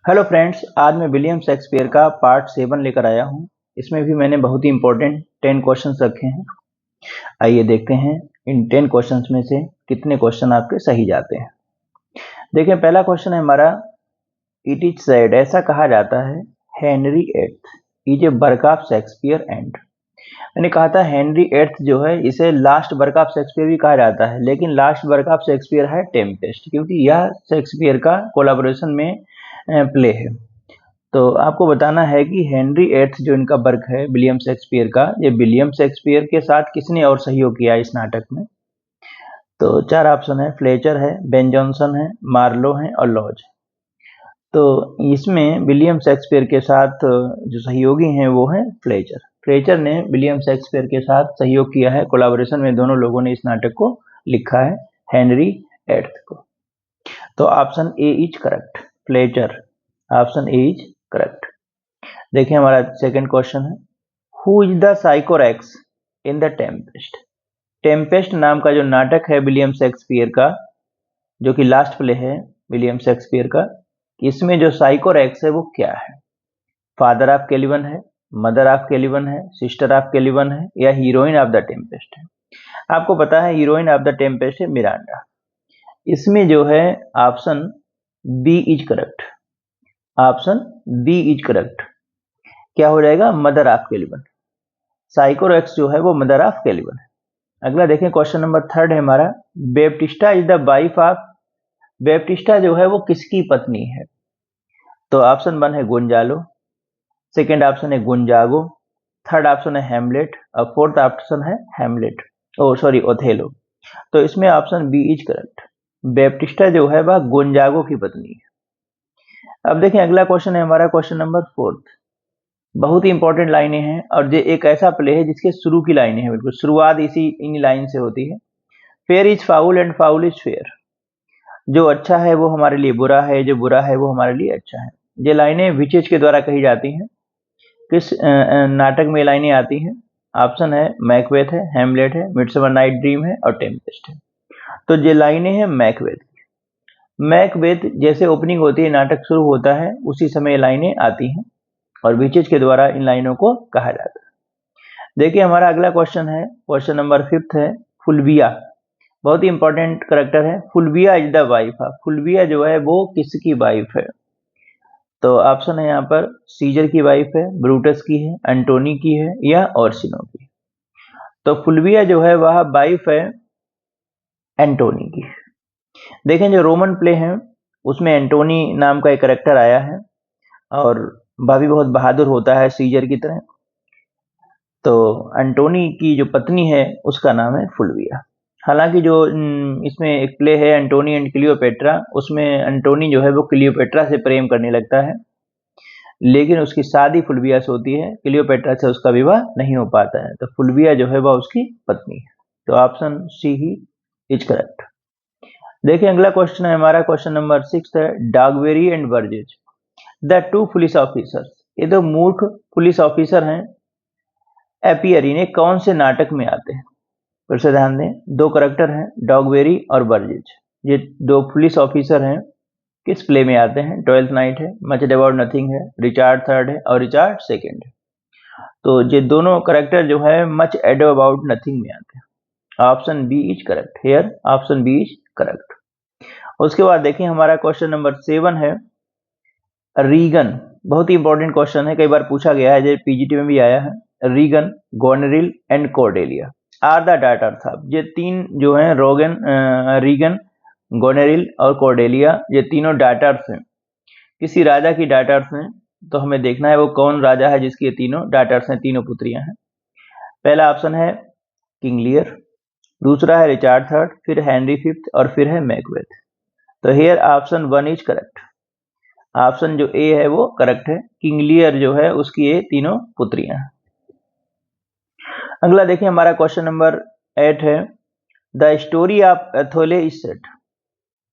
Hello friends, आज मैं William Shakespeare का पार्ट 7 लेकर आया हूँ। इसमें भी मैंने बहुत ही इंपॉर्टेंट 10 क्वेश्चंस रखे हैं। आइए देखते हैं इन 10 क्वेश्चंस में से कितने क्वेश्चन आपके सही जाते हैं। देखिए, पहला क्वेश्चन है हमारा, इट इज सेड, ऐसा कहा जाता है, Henry eighth is a work of Shakespeare and. मैंने कहा था हेनरी एट्थ जो है इसे लास्ट वर्क ऑफ शेक्सपियर भी कहा जाता है, लेकिन लास्ट वर्क ऑफ शेक्सपियर है टेम्पेस्ट, क्योंकि यह शेक्सपियर का कोलैबोरेशन में प्ले है। तो आपको बताना है कि हेनरी एट्थ जो इनका वर्क है विलियम शेक्सपियर का, ये विलियम शेक्सपियर के साथ किसने और सहयोग किया इस नाटक में। तो 4 ऑप्शन है, फ्लेचर है, बेन जॉनसन है, मार्लो है और लॉज। तो इसमें विलियम शेक्सपियर के साथ जो सहयोगी हैं वो है फ्लेचर। फ्लेचर ने विलियम शेक्सपियर के साथ सहयोग किया है, कोलैबोरेशन में दोनों लोगों ने इस नाटक को लिखा है, हेनरी एट्थ को। तो option A is correct, Fletcher. Option A is correct. देखिए हमारा सेकंड क्वेश्चन है, who is the Sycorax in the Tempest. Tempest नाम का जो नाटक है विलियम शेक्सपियर का, जो कि लास्ट प्ले है विलियम शेक्सपियर का, इसमें जो साइकोरेक्स है वो क्या है। फादर ऑफ कैलिवन है, मदर ऑफ कैलिवन है, सिस्टर ऑफ कैलिवन है, या हीरोइन ऑफ द टेम्पेस्ट है। आपको पता है हीरोइन ऑफ द टेम्पेस्ट है मिरांडा। इसमें जो है option B is correct. Option B is correct. क्या हो जाएगा, मदर ऑफ कैलिवन। साइकोरेक्स जो है वो मदर ऑफ कैलिवन है। अगला देखें, क्वेश्चन नंबर थर्ड है हमारा, Baptista is the wife of. Baptista जो है वो किसकी पत्नी है। तो ऑप्शन 1 है गोंजालो, सेकेंड ऑप्शन है गोंजागो, थर्ड ऑप्शन है हैमलेट और फोर्थ ऑप्शन है हैमलेट, ओ सॉरी ओथेलो। तो इसमें option B is correct. Baptista जो है वह गोंजागो की पत्नी है। अब देखें अगला क्वेश्चन है हमारा, क्वेश्चन नंबर फोर्थ। बहुत ही इंपॉर्टेंट लाइनें हैं और ये एक ऐसा प्ले है जिसके शुरू की लाइनें हैं, बिल्कुल शुरुआत इसी इन लाइन से होती है। Fair is foul and foul is fair. जो अच्छा है वो हमारे लिए बुरा है, जो बुरा है वो हमारे लिए अच्छा है। ये लाइनें विचेज के द्वारा कही जाती हैं। किस नाटक में लाइनें आती हैं। ऑप्शन है मैकबेथ है, हैमलेट है, मिडसमर नाइट ड्रीम है और टेम्पेस्ट है। तो ये लाइनें हैं मैकबेथ। मैकबेथ जैसे ओपनिंग होती है, नाटक शुरू होता है, उसी समय लाइनें आती हैं और विचेज के द्वारा इन लाइनों को कहा जाता है। देखिए हमारा अगला क्वेश्चन है, क्वेश्चन नंबर 5 है, फुलविया। बहुत ही इंपॉर्टेंट करेक्टर है। Fulvia is the wife. Fulvia जो है वो किसकी वाइफ है। तो ऑप्शन है यहाँ पर, सीजर की वाइफ है, ब्रूटस की है, एंटोनी की है या ओर्सिनो की। तो फुलविया जो है वह वाइफ है एंटोनी की। देखें जो रोमन प्ले है उसमें एंटोनी नाम का एक करेक्टर आया है और वह भी बहुत बहादुर होता है सीजर की तरह। तो एंटोनी की जो पत्नी है उसका नाम है फुलविया। हालांकि जो इसमें एक प्ले है एंटोनी एंड क्लियोपेट्रा, उसमें एंटोनी जो है वो क्लियोपेट्रा से प्रेम करने लगता है, लेकिन उसकी शादी फुलविया से होती है, क्लियोपेट्रा से उसका विवाह नहीं हो पाता है। तो फुलविया जो है वह उसकी पत्नी है। तो ऑप्शन सी ही इज करेक्ट। देखिए अगला क्वेश्चन है हमारा, क्वेश्चन नंबर 6 है, Dogberry and Verges the two police officers. ये दो मूर्ख पुलिस ऑफिसर हैं, एपियर, इन्हें कौन से नाटक में आते हैं। फिर से ध्यान दें, दो करेक्टर हैं डॉगबेरी और बर्जेज। ये दो पुलिस ऑफिसर हैं, किस प्ले में आते हैं। ट्वेल्थ नाइट है, मच अबाउट नथिंग है, रिचार्ड थर्ड है और रिचार्ड सेकेंड है। तो ये दोनों करेक्टर जो है मच एडो अबाउट नथिंग में आते हैं। Option B is correct here. Option B is correct. उसके बाद देखिए हमारा क्वेश्चन नंबर 7 है, रीगन। बहुत ही इंपॉर्टेंट क्वेश्चन है, कई बार पूछा गया है, जो पीजीटी में भी आया है। Regan, Goneril and Cordelia are the daughters of. ये तीन जो हैं, रीगन, गोनेरिल और कॉर्डेलिया, ये तीनों डाटर्स हैं, किसी राजा की डाटर्स हैं। तो हमें देखना है वो कौन राजा है जिसकी ये तीनों डाटर्स हैं, तीनों पुत्रियां हैं। पहला ऑप्शन है किंग लियर, दूसरा है रिचार्ड थर्ड, फिर हेनरी फिफ्थ और फिर है मैकबेथ। तो here option 1 is correct. Option जो ए है वो करेक्ट है, किंग लियर जो है उसकी ये तीनों पुत्रियां हैं। अगला देखिए हमारा क्वेश्चन नंबर 8 है, the story of Othello is set.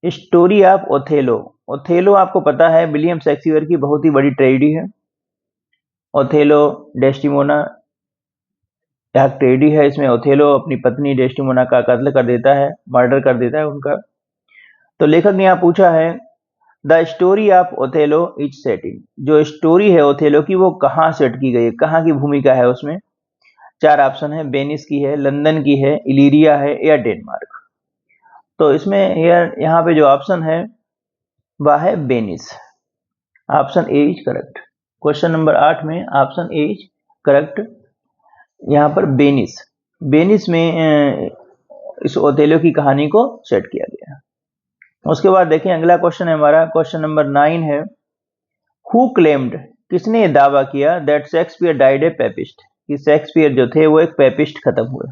Story of Othello. Othello आपको पता है विलियम शेक्सपियर की बहुत ही बड़ी ट्रेजेडी है। ओथेलो डेस्टिमोना यह ट्रेजेडी है, इसमें ओथेलो अपनी पत्नी डेस्टिमोना का कत्ल कर देता है, मर्डर कर देता है उनका। तो लेखक ने यहाँ पूछा है the story of Othello is set in, जो स्टोरी है ओथेलो की वो कहाँ सेट की गई है, कहाँ की भूमिका है उसमें। 4 ऑप्शन है, वेनिस की है, लंदन की है, इलीरिया है या डेनमार्क। तो इसमें यहाँ पे जो ऑप्शन है वह है Venice. Option A is correct. Question number 8 में ऑप्शन ए इज करेक्ट। यहाँ पर वेनिस, वेनिस में इस ओथेलो की कहानी को सेट किया गया। उसके बाद देखिए अगला क्वेश्चन है हमारा, क्वेश्चन नंबर 9 है, हु क्लेम्ड, किसने दावा किया दैट शेक्सपियर डाइड ए पेपिस्ट, कि शेक्सपियर जो थे वो एक पेपिस्ट खत्म हुए।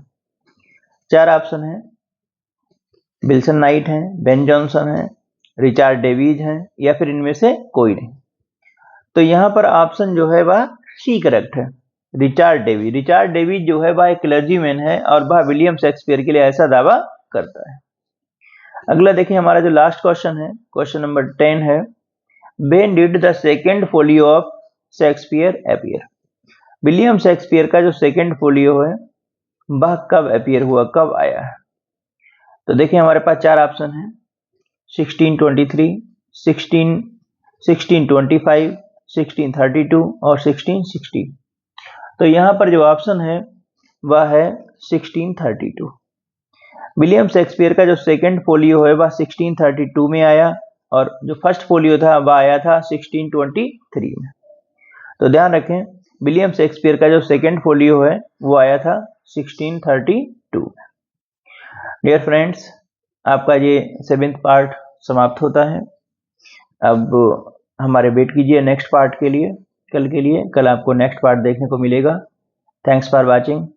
4 ऑप्शन है, विल्सन नाइट है, बेन जॉनसन है, रिचार्ड डेविज है या फिर इनमें से कोई नहीं। तो यहाँ पर ऑप्शन जो है वह सी करेक्ट है, रिचार्ड डेविज। रिचार्ड डेविज जो है वह एक क्लर्जीमैन है और वह विलियम शेक्सपियर के लिए ऐसा दावा करता है। अगला देखिए हमारा जो लास्ट क्वेश्चन है, क्वेश्चन नंबर 10 है, when did the second folio of Shakespeare appear, William Shakespeare का जो सेकेंड फोलियो है वह कब अपीयर हुआ, कब आया है। तो देखिए हमारे पास 4 ऑप्शन है, 1623, 1625, 1632 और 1660। तो यहाँ पर जो ऑप्शन है वह है 1632। विलियम शेक्सपियर का जो सेकेंड फोलियो है वह 1632 में आया और जो फर्स्ट फोलियो था वह आया था 1623 में। तो ध्यान रखें, विलियम शेक्सपियर का जो सेकेंड फोलियो है वो आया था 1632 में। डियर फ्रेंड्स, आपका ये 7th पार्ट समाप्त होता है। अब हमारे वेट कीजिए नेक्स्ट पार्ट के लिए, कल के लिए। कल आपको नेक्स्ट पार्ट देखने को मिलेगा। Thanks for watching.